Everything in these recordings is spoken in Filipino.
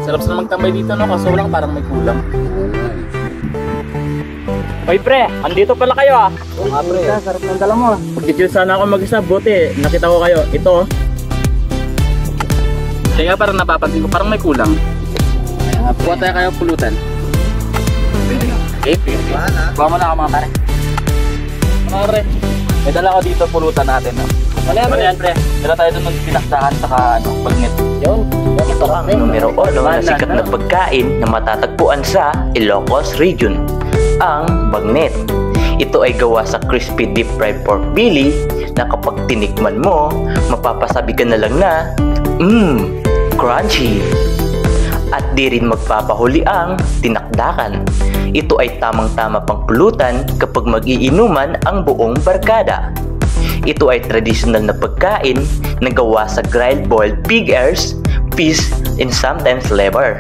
Sarap sa magtambay dito, no? Kaso lang parang may kulang. Hoy pre, andito pala kayo ah. Oo nga pre. Sarap ng dala mo ah. Pag-chill sana ako mag-isa, buti. Nakita ko kayo. Ito. Kaya parang napapansin ko, parang may kulang. Kuha tayo kayo pulutan. Okay, kuha mo na ako mga pare. Mga pre, may dala ko dito pulutan natin. No? Ano yan pre? Dala tayo doon ng pinaksahan saka bagnet. Yun. Ito ang numero 1 na sikat na pagkain na matatagpuan sa Ilocos Region, ang bagnet. Ito ay gawa sa crispy deep fried pork belly na kapag tinikman mo, mapapasabi ka na lang na, crunchy. At di rin magpapahuli ang tinakdakan. Ito ay tamang-tama pang pulutan kapag mag-iinuman ang buong barkada. Ito ay traditional na pagkain na gawa sa grilled boiled pig ears, fish, and sometimes liver,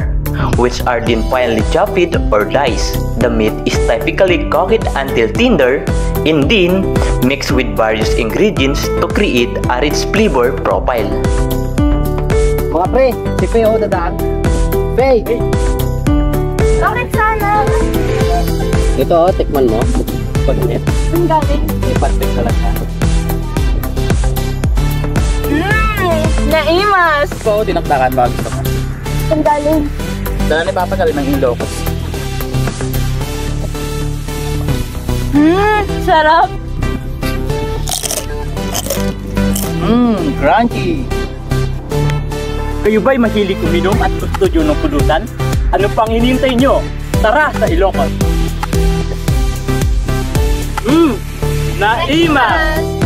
which are then finely chopped or diced. The meat is typically cooked until tender and then mixed with various ingredients to create a rich flavor profile. Mga pre, si Peo dadaan. Pey! Bakit sana? Ito oh, tikman mo. Bagnet. Ang galing. Perfect talaga. Naimas! Ito, tinakdakan ba gusto mo? Ang galing. Dala ni Papa galing ng Ilocos. Sarap. Crunchy. Kayo ba'y mahilig uminom at gusto nyo ng pulutan? Ano pang hinintay nyo? Tara sa Ilocos! Naimas!